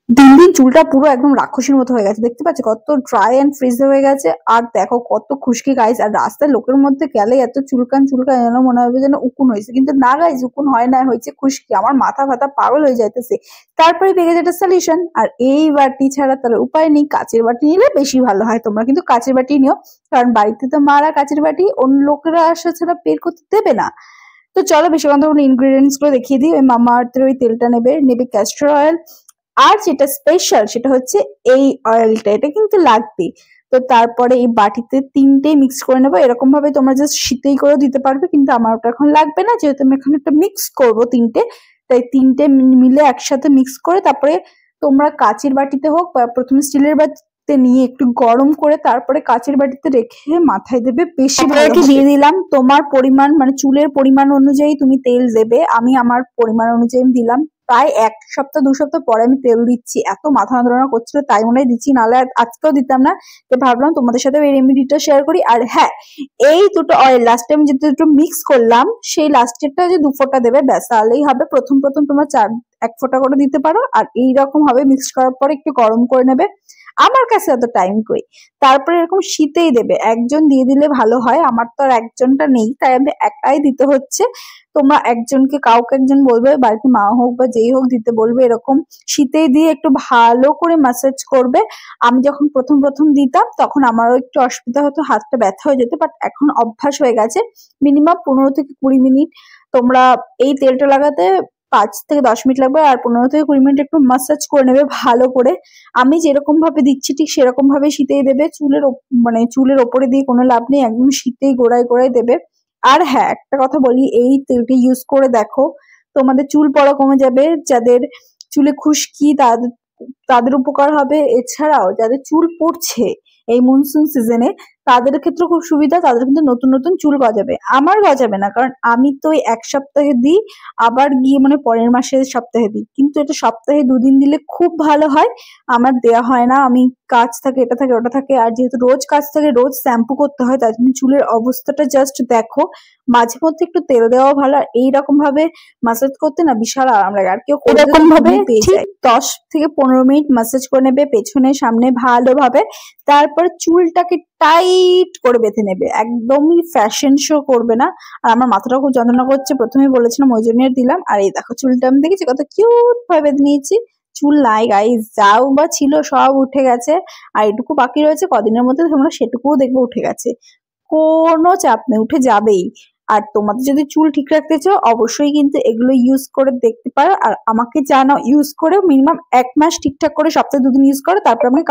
দিন দিন চুলটা পুরো একদম রাক্ষসীর মতো হয়ে গেছে, দেখতে পাচ্ছ কত ড্রাই অ্যান্ড ফ্রিজ হয়ে গেছে। আর দেখো কত খুশকি গাইস, আর রাস্তায় লোকের মধ্যে গেলে এত চুলকান চুলকান যেন মনে হবে যেন উকুন হয়েছে, কিন্তু না গাইস, উকুন হয় না, হয়েছে খুশকি। আমার মাথা ফাতা পাগল হয়ে যাইতেছে। তারপরে পেয়ে গেছে একটা সলিউশন, আর এই বাটি ছাড়া তাহলে উপায় নেই, কাচের বাটি নিলে বেশি ভালো হয়। তোমরা কিন্তু কাচের বাটি নিও, কারণ বাড়িতে তো মারা কাচের বাটি অন্য লোকেরা আসা ছাড়া বের করতে দেবে না। তো চলো বেশি কথা বলে ইনগ্রেডিয়েন্টস গুলো দেখিয়ে দিই। ওই মামা আর্থের ওই তেলটা নেবে, নেবে ক্যাস্টর অয়েল, আর যেটা স্পেশাল সেটা হচ্ছে এই অয়েলটা, এটা কিন্তু লাগবেই। তো তারপরে এই বাটিতে তিনটে মিক্স করে নেবো, এরকম ভাবে তোমরা জাস্ট শীতেই করে দিতে পারবে, কিন্তু আমার ওটা এখন লাগবে না, যেহেতু আমি এখন একটা মিক্স করবো তিনটে। তাই তিনটে মিলে একসাথে মিক্স করে তারপরে তোমরা কাচের বাটিতে হোক বা প্রথমে স্টিলের বাটিতে নিয়ে একটু গরম করে তারপরে কাচের বাটিতে রেখে মাথায় দেবে, বেশি ভালো হবে। দিয়ে দিলাম তোমার পরিমাণ, মানে চুলের পরিমাণ অনুযায়ী তুমি তেল দেবে। আমি আমার পরিমাণ অনুযায়ী দিলাম। প্রায় 1 সপ্তাহ 2 সপ্তাহ পরে আমি তেল দিচ্ছি, এত মাথা যন্ত্রণা করছিল তাই মনে হয় দিচ্ছি, নাহলে আজকেও দিতাম না। তো ভাবলাম তোমাদের সাথে এই রেমেডিটা শেয়ার করি। আর হ্যাঁ, এই দুটো অয়েল লাস্টে আমি যে দুটো মিক্স করলাম, সেই লাস্টেরটা যে 2 ফোঁটা দেবে, ব্যাস তাহলেই হবে। প্রথম প্রথম তোমরা 1 ফোঁটা করে দিতে পারো, আর এইরকম ভাবে মিক্স করার পরে একটু গরম করে নেবে। আমার কাছে এত টাইম কই। তারপরে এরকম শীতেই দেবে, একজন দিয়ে দিলে ভালো হয়, আমার তো আর একজনটা নেই তাই আমি একাই দিতে হচ্ছে। তোমরা একজনকে কাউকে একজন বলবে, বাড়িতে মা হোক বা যেই হোক দিতে বলবে, এরকম শীতেই দিয়ে একটু ভালো করে ম্যাসাজ করবে। আমি যখন প্রথম প্রথম দিতাম তখন আমারও একটু অসুবিধা হতো, হাতটা ব্যথা হয়ে যেত, বাট এখন অভ্যাস হয়ে গেছে। মিনিমাম 15 থেকে 20 মিনিট তোমরা এই তেলটা লাগাতে 5 থেকে 10 মিনিট লাগবে, আর 15 থেকে 20 মিনিট একটু ম্যাসাজ করে নেবে ভালো করে। আমি যেরকম ভাবে দিচ্ছি ঠিক সেরকম ভাবে শীতেই দেবে, মানে চুলের ওপরে দিয়ে কোনো লাভ নেই, একদম শীতেই গোড়ায় গোড়ায় দেবে। আর হ্যাঁ, একটা কথা বলি, এই তেলটি ইউজ করে দেখো, তোমাদের চুল পড়া কমে যাবে। যাদের চুলে খুশকি তাদের তাদের উপকার হবে, এছাড়াও যাদের চুল পড়ছে এই মনসুন সিজনে তাদের ক্ষেত্রে খুব সুবিধা, তাদের কিন্তু নতুন নতুন চুল গজাবে। আমার গজাবে না, কারণ আমি তো ওই 1 সপ্তাহে দিই, আবার গিয়ে মানে পরের মাসের সপ্তাহে দিই, কিন্তু এটা সপ্তাহে 2 দিন দিলে খুব ভালো হয়। আমার দেয়া হয় না, আমি কাজ থাকে, এটা থাকে, ওটা থাকে, আর যেহেতু রোজ কাজ থাকে, রোজ শ্যাম্পু করতে হয়, তার জন্য চুলের অবস্থাটা জাস্ট দেখো। মাঝে মধ্যে একটু তেল দেওয়া ভালো, আর এইরকম ভাবে মাসাজ করতে না বিশাল আরাম লাগে। আর কেউ এরকম ভাবে পেয়ে যায়। 10 থেকে 15 মিনিট মাসাজ করে নেবে পেছনে সামনে ভালোভাবে, তারপর চুলটাকে টাইট করে বেঁধে নেবে, একদমই ফ্যাশন শো করবে না। আর আমার মাথাটা খুব যন্ত্রণা করছে, প্রথমে বলেছিলাম ওই জন্য দিলাম। আর এই দেখো চুলটা আমি দেখেছি কত কিউট ভাবে বেঁধে নিয়েছি। চুল নাই গাইস, যাও বা ছিল সব উঠে গেছে, আর এটুকু বাকি রয়েছে, কদিনের মধ্যে তোমরা সেটুকুও দেখবে উঠে গেছে। কোনো চাপ নেই, উঠে যাবেই। আর তোমাদের যদি চুল ঠিক রাখতে চাও অবশ্যই কিন্তু এগুলো ইউজ করে দেখতে পারো, আর আমাকে জানাও ইউজ করে মিনিমাম 1 মাস ঠিকঠাক করে সপ্তাহে 2 দিন ইউজ করো, তারপর আমাকে